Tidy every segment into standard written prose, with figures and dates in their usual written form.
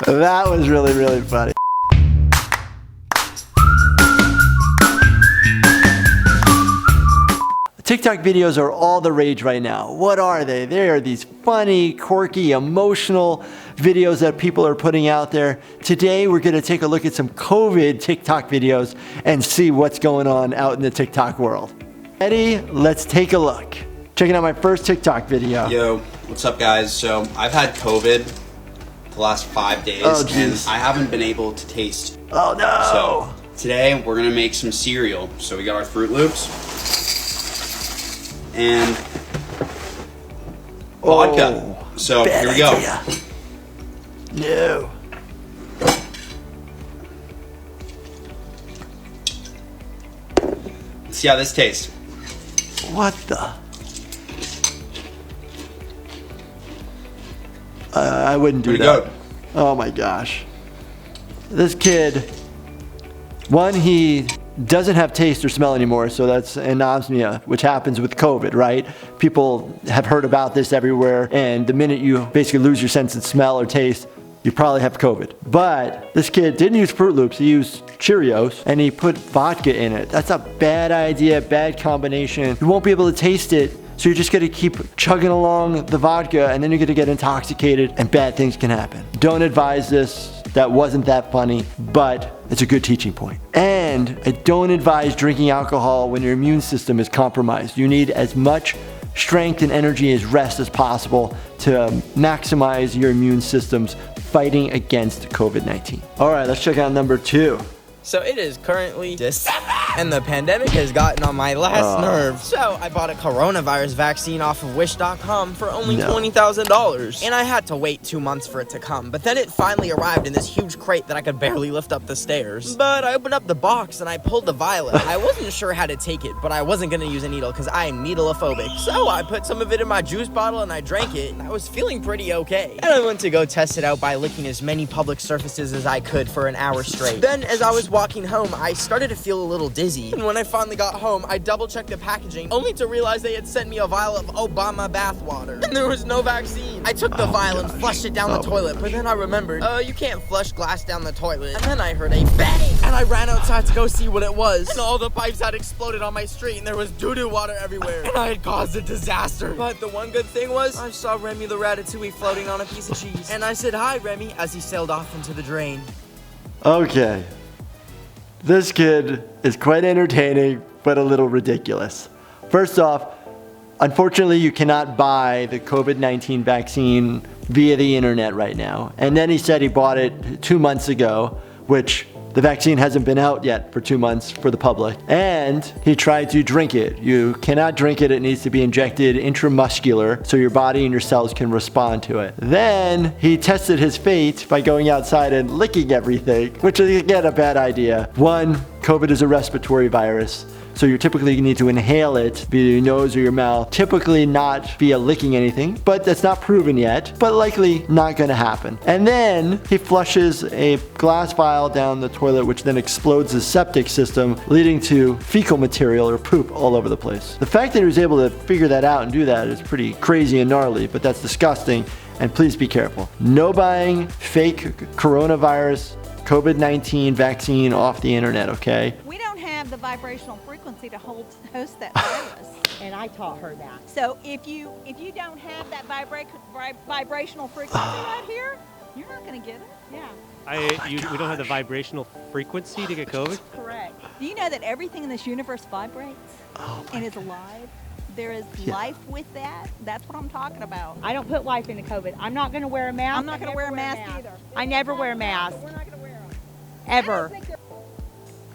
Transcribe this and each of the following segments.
That was really, really funny. TikTok videos are all the rage right now. What are they? They are these funny, quirky, emotional videos that people are putting out there. Today, we're gonna take a look at some COVID TikTok videos and see what's going on out in the TikTok world. Ready? Let's take a look. Checking out my first TikTok video. Yo, what's up guys? So I've had COVID the last 5 days and I haven't been able to taste. Oh no! So today we're gonna make some cereal. So we got our Fruit Loops and vodka. So here we go. Idea. No. Let's see how this tastes. What the? I wouldn't do Pretty that. good. Oh my gosh. This kid, one, he doesn't have taste or smell anymore, so that's anosmia, which happens with COVID, right? People have heard about this everywhere, and the minute you basically lose your sense of smell or taste, you probably have COVID. But this kid didn't use Fruit Loops, he used Cheerios, and he put vodka in it. That's a bad idea, bad combination. You won't be able to taste it, so you're just gonna keep chugging along the vodka, and then you're gonna get intoxicated, and bad things can happen. Don't advise this. That wasn't that funny, but it's a good teaching point. And I don't advise drinking alcohol when your immune system is compromised. You need as much strength and energy as rest as possible to maximize your immune system's fighting against COVID-19. All right, let's check out number 2. So it is currently December, and the pandemic has gotten on my last nerve. So I bought a coronavirus vaccine off of Wish.com for only $20,000. And I had to wait 2 months for it to come, but then it finally arrived in this huge crate that I could barely lift up the stairs. But I opened up the box and I pulled the vial out. I wasn't sure how to take it, but I wasn't gonna use a needle because I am needleophobic. So I put some of it in my juice bottle and I drank it, and I was feeling pretty okay. And I went to go test it out by licking as many public surfaces as I could for an hour straight. Then as I was walking home, I started to feel a little dizzy. And when I finally got home, I double-checked the packaging, only to realize they had sent me a vial of Obama bathwater. And there was no vaccine. I took the vial and flushed it down the toilet, but then I remembered, you can't flush glass down the toilet. And then I heard a bang! And I ran outside to go see what it was. And all the pipes had exploded on my street, and there was doo-doo water everywhere. And I had caused a disaster. But the one good thing was, I saw Remy the Ratatouille floating on a piece of cheese. And I said, "Hi, Remy," as he sailed off into the drain. Okay. This kid is quite entertaining, but a little ridiculous. First off, unfortunately, you cannot buy the COVID-19 vaccine via the internet right now. And then he said he bought it 2 months ago, which the vaccine hasn't been out yet for 2 months for the public. And he tried to drink it. You cannot drink it. It needs to be injected intramuscular so your body and your cells can respond to it. Then he tested his fate by going outside and licking everything, which is again a bad idea. One, COVID is a respiratory virus. So you typically need to inhale it via your nose or your mouth, typically not via licking anything, but that's not proven yet, but likely not gonna happen. And then he flushes a glass vial down the toilet, which then explodes the septic system, leading to fecal material or poop all over the place. The fact that he was able to figure that out and do that is pretty crazy and gnarly, but that's disgusting, and please be careful. No buying fake coronavirus COVID-19 vaccine off the internet, okay? We don't have the vibrational frequency to host that virus. And I taught her that. So if you don't have that vibrational frequency right here, you're not going to get it. Yeah. We don't have the vibrational frequency to get COVID? Correct. Do you know that everything in this universe vibrates and is alive? There is life with that. That's what I'm talking about. I don't put life into COVID. I'm not going to wear a mask. I'm not going to wear a mask either. I never wear a mask. We're not going to wear them. Ever.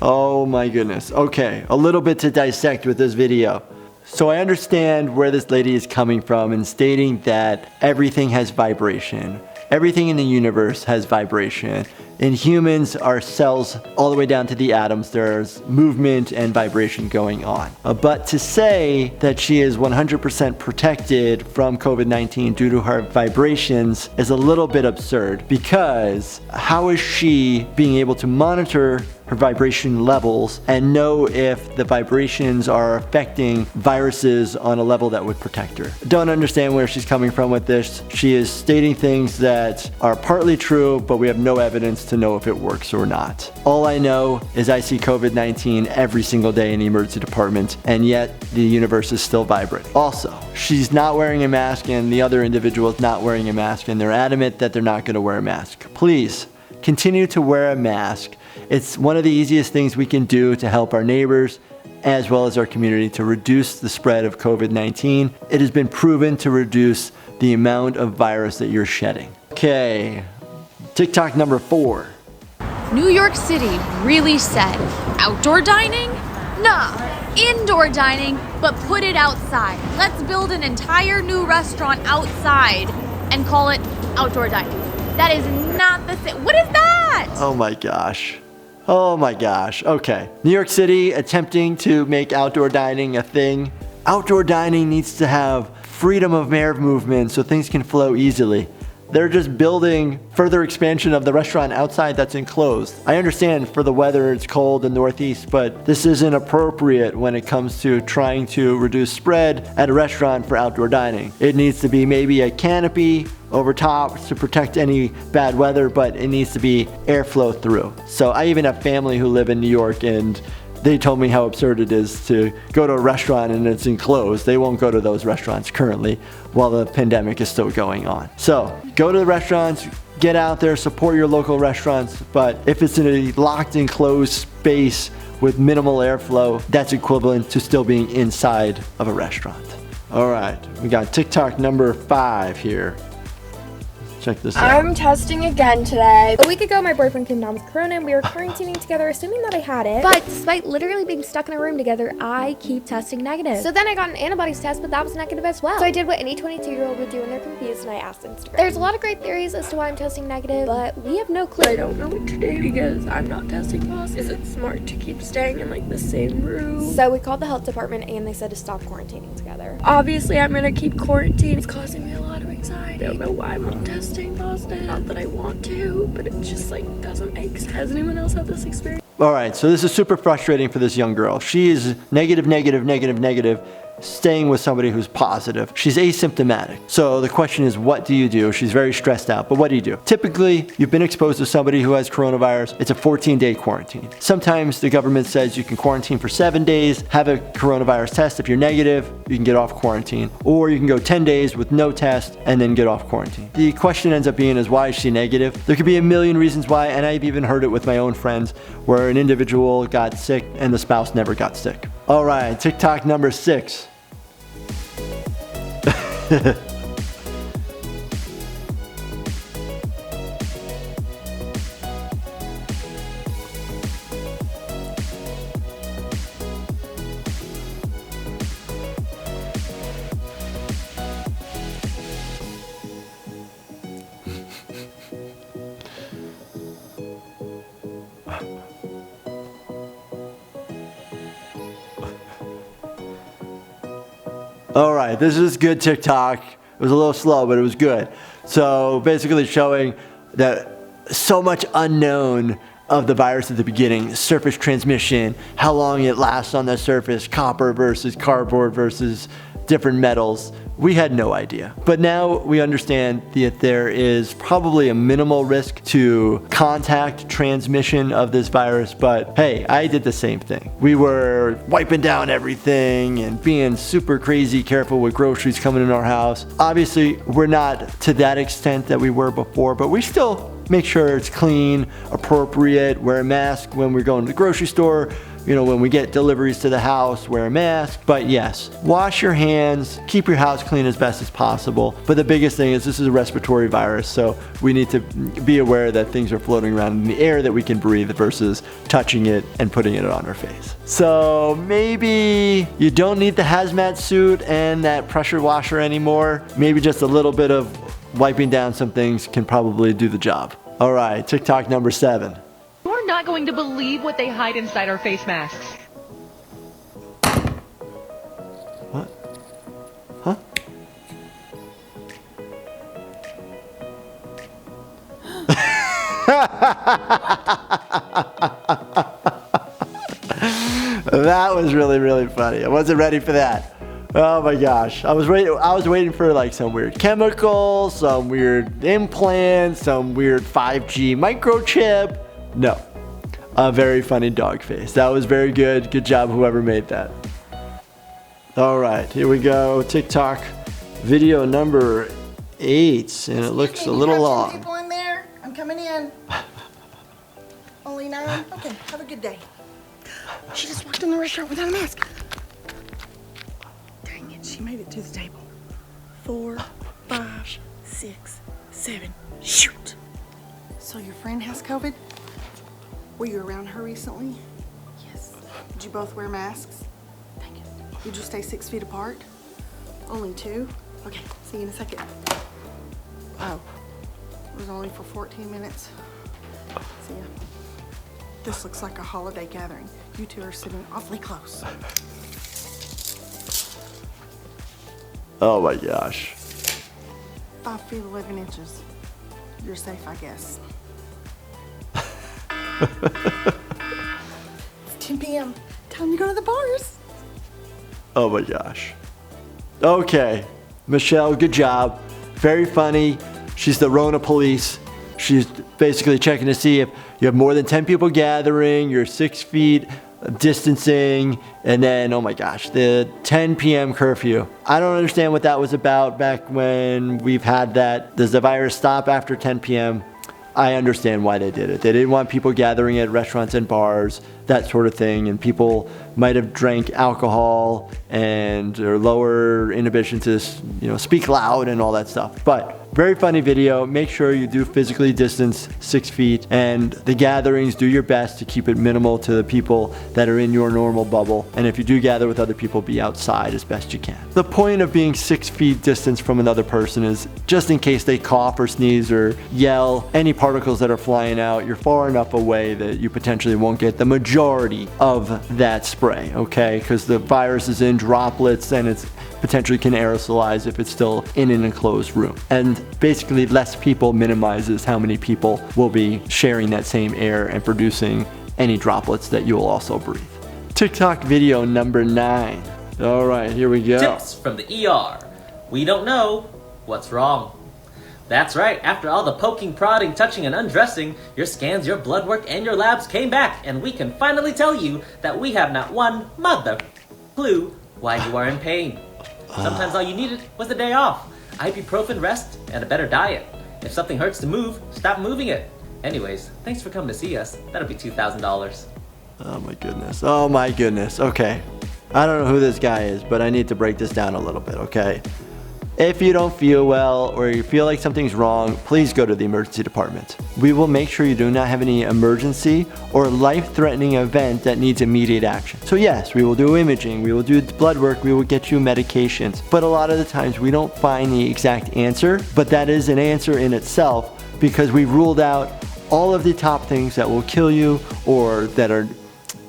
Oh my goodness. Okay, a little bit to dissect with this video. So I understand where this lady is coming from in stating that everything has vibration. Everything in the universe has vibration. In humans, our cells, all the way down to the atoms, there's movement and vibration going on. But to say that she is 100% protected from COVID-19 due to her vibrations is a little bit absurd, because how is she being able to monitor her vibration levels and know if the vibrations are affecting viruses on a level that would protect her. Don't understand where she's coming from with this. She is stating things that are partly true, but we have no evidence to know if it works or not. All I know is I see COVID-19 every single day in the emergency department, and yet the universe is still vibrant. Also, she's not wearing a mask and the other individual is not wearing a mask, and they're adamant that they're not going to wear a mask. Please continue to wear a mask. It's one of the easiest things we can do to help our neighbors as well as our community to reduce the spread of COVID-19. It has been proven to reduce the amount of virus that you're shedding. Okay, TikTok number 4. New York City really said, outdoor dining? Nah, indoor dining, but put it outside. Let's build an entire new restaurant outside and call it outdoor dining. That is not the same. What is that? Oh my gosh. Oh my gosh. Okay. New York City attempting to make outdoor dining a thing. Outdoor dining needs to have freedom of air movement so things can flow easily. They're just building further expansion of the restaurant outside that's enclosed. I understand for the weather it's cold in the Northeast, but this isn't appropriate when it comes to trying to reduce spread at a restaurant for outdoor dining. It needs to be maybe a canopy over top to protect any bad weather, but it needs to be airflow through. So I even have family who live in New York, and they told me how absurd it is to go to a restaurant and it's enclosed. They won't go to those restaurants currently while the pandemic is still going on. So go to the restaurants, get out there, support your local restaurants, but if it's in a locked enclosed space with minimal airflow, that's equivalent to still being inside of a restaurant. All right, we got TikTok number 5 here. Check this out. I'm testing again today. A week ago, my boyfriend came down with corona and we were quarantining together, assuming that I had it. But despite literally being stuck in a room together, I keep testing negative. So then I got an antibodies test, but that was negative as well. So I did what any 22-year-old would do when they're confused, and I asked Instagram. There's a lot of great theories as to why I'm testing negative, but we have no clue. I don't know what to do because I'm not testing positive. Is it smart to keep staying in like the same room? So we called the health department and they said to stop quarantining together. Obviously, I'm gonna keep quarantining. It's causing me a lot of anxiety. I don't know why I'm not testing positive. Not that I want to, but it just like doesn't make sense. Has anyone else had this experience? All right, so this is super frustrating for this young girl. She is negative, staying with somebody who's positive. She's asymptomatic. So the question is, what do you do? She's very stressed out, but what do you do? Typically, you've been exposed to somebody who has coronavirus. It's a 14-day quarantine. Sometimes the government says you can quarantine for 7 days, have a coronavirus test. If you're negative, you can get off quarantine. Or you can go 10 days with no test and then get off quarantine. The question ends up being is, why is she negative? There could be a million reasons why, and I've even heard it with my own friends where an individual got sick and the spouse never got sick. All right, TikTok number 6. All right, this is good TikTok. It was a little slow, but it was good. So basically showing that so much unknown of the virus at the beginning, surface transmission, how long it lasts on the surface, copper versus cardboard versus different metals. We had no idea. But now we understand that there is probably a minimal risk to contact transmission of this virus, but hey, I did the same thing. We were wiping down everything and being super crazy careful with groceries coming in our house. Obviously, we're not to that extent that we were before, but we still make sure it's clean, appropriate, wear a mask when we're going to the grocery store. You know, when we get deliveries to the house, wear a mask. But yes, wash your hands, keep your house clean as best as possible. But the biggest thing is this is a respiratory virus, so we need to be aware that things are floating around in the air that we can breathe versus touching it and putting it on our face. So maybe you don't need the hazmat suit and that pressure washer anymore. Maybe just a little bit of wiping down some things can probably do the job. All right, TikTok number 7. You're not going to believe what they hide inside our face masks. What? Huh? That was really, really funny. I wasn't ready for that. Oh my gosh. I was waiting for like some weird chemical, some weird implant, some weird 5G microchip. No. A very funny dog face. That was very good. Good job, whoever made that. All right, here we go. TikTok video number 8, and it looks a little long. People in there? I'm coming in. Only 9? Okay, have a good day. She just walked in the restaurant without a mask. Dang it, she made it to the table. 4, 5, 6, 7. Shoot! So your friend has COVID? Were you around her recently? Yes. Did you both wear masks? Dang it. Did you stay 6 feet apart? Only 2? Okay, see you in a second. Oh, it was only for 14 minutes. See ya. This looks like a holiday gathering. You two are sitting awfully close. Oh my gosh. 5 feet 11 inches. You're safe, I guess. It's 10 p.m. Time to go to the bars. Oh my gosh. Okay, Michelle, good job. Very funny. She's the Rona police. She's basically checking to see if you have more than 10 people gathering, you're 6 feet distancing, and then, oh my gosh, the 10 p.m. curfew. I don't understand what that was about back when we've had that. Does the virus stop after 10 p.m.? I understand why they did it. They didn't want people gathering at restaurants and bars, that sort of thing, and people might have drank alcohol and or lower inhibition to, speak loud and all that stuff. But very funny video. Make sure you do physically distance 6 feet, and the gatherings, do your best to keep it minimal to the people that are in your normal bubble. And if you do gather with other people, be outside as best you can. The point of being 6 feet distance from another person is just in case they cough or sneeze or yell, any particles that are flying out, you're far enough away that you potentially won't get the majority of that spray, okay? Because the virus is in droplets and it's potentially can aerosolize if it's still in an enclosed room. And basically less people minimizes how many people will be sharing that same air and producing any droplets that you will also breathe. TikTok video number 9. All right, here we go. Tips from the ER. We don't know what's wrong. That's right, after all the poking, prodding, touching, and undressing, your scans, your blood work, and your labs came back, and we can finally tell you that we have not one mother clue why you are in pain. Sometimes all you needed was a day off, ibuprofen, rest, and a better diet. If something hurts to move, stop moving it. Anyways, thanks for coming to see us. That'll be $2,000. Oh my goodness. Oh my goodness. Okay. I don't know who this guy is, but I need to break this down a little bit, okay? If you don't feel well or you feel like something's wrong, please go to the emergency department. We will make sure you do not have any emergency or life-threatening event that needs immediate action. So yes, we will do imaging, we will do blood work, we will get you medications, but a lot of the times we don't find the exact answer, but that is an answer in itself because we ruled out all of the top things that will kill you or that are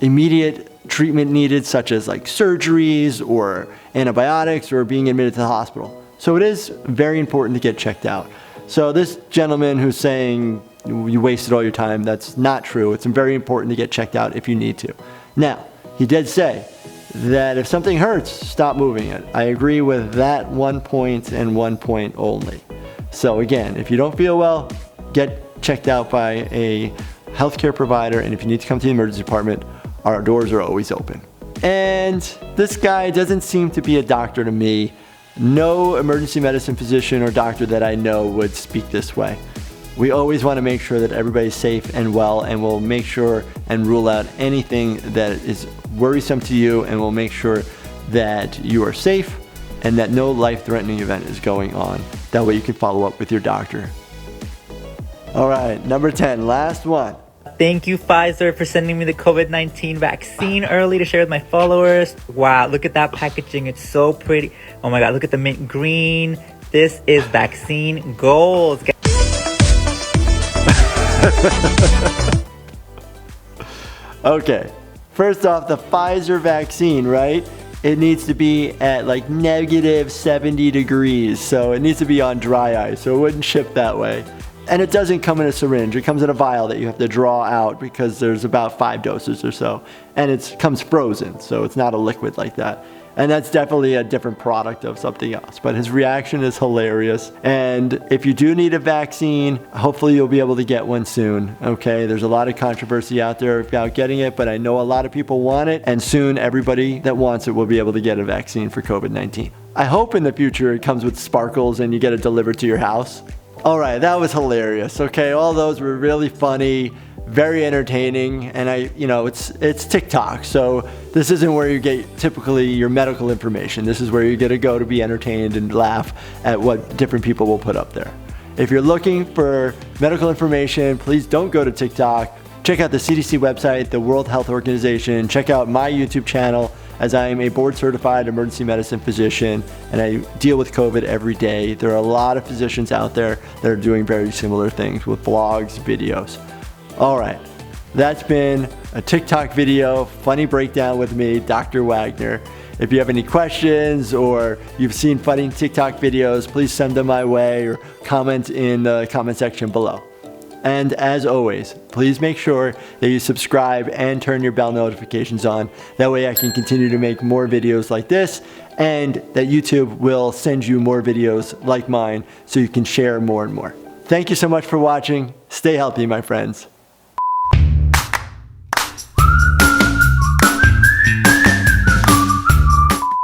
immediate treatment needed, such as like surgeries or antibiotics or being admitted to the hospital. So it is very important to get checked out. So this gentleman who's saying you wasted all your time, that's not true. It's very important to get checked out if you need to. Now, he did say that if something hurts, stop moving it. I agree with that 1 point and 1 point only. So again, if you don't feel well, get checked out by a healthcare provider, and if you need to come to the emergency department, our doors are always open. And this guy doesn't seem to be a doctor to me. No emergency medicine physician or doctor that I know would speak this way. We always want to make sure that everybody's safe and well, and we'll make sure and rule out anything that is worrisome to you, and we'll make sure that you are safe and that no life-threatening event is going on. That way you can follow up with your doctor. All right, number 10, last one. Thank you, Pfizer, for sending me the COVID-19 vaccine early to share with my followers. Wow, look at that packaging. It's so pretty. Oh my God, look at the mint green. This is vaccine gold. Okay, first off, the Pfizer vaccine, right? It needs to be at like -70 degrees. So it needs to be on dry ice, so it wouldn't ship that way. And it doesn't come in a syringe. It comes in a vial that you have to draw out because there's about 5 doses or so. And it comes frozen, so it's not a liquid like that. And that's definitely a different product of something else. But his reaction is hilarious. And if you do need a vaccine, hopefully you'll be able to get one soon. Okay, there's a lot of controversy out there about getting it, but I know a lot of people want it. And soon everybody that wants it will be able to get a vaccine for COVID-19. I hope in the future it comes with sparkles and you get it delivered to your house. All right, that was hilarious. Okay, all those were really funny, very entertaining, and it's TikTok, so this isn't where you get typically your medical information. This is where you get to go to be entertained and laugh at what different people will put up there. If you're looking for medical information, please don't go to TikTok. Check out the CDC website, the World Health Organization. Check out my YouTube channel, as I am a board-certified emergency medicine physician and I deal with COVID every day. There are a lot of physicians out there that are doing very similar things with blogs, videos. All right, that's been a TikTok video, funny breakdown with me, Dr. Wagner. If you have any questions or you've seen funny TikTok videos, please send them my way or comment in the comment section below. And as always, please make sure that you subscribe and turn your bell notifications on. That way I can continue to make more videos like this and that YouTube will send you more videos like mine so you can share more and more. Thank you so much for watching. Stay healthy, my friends.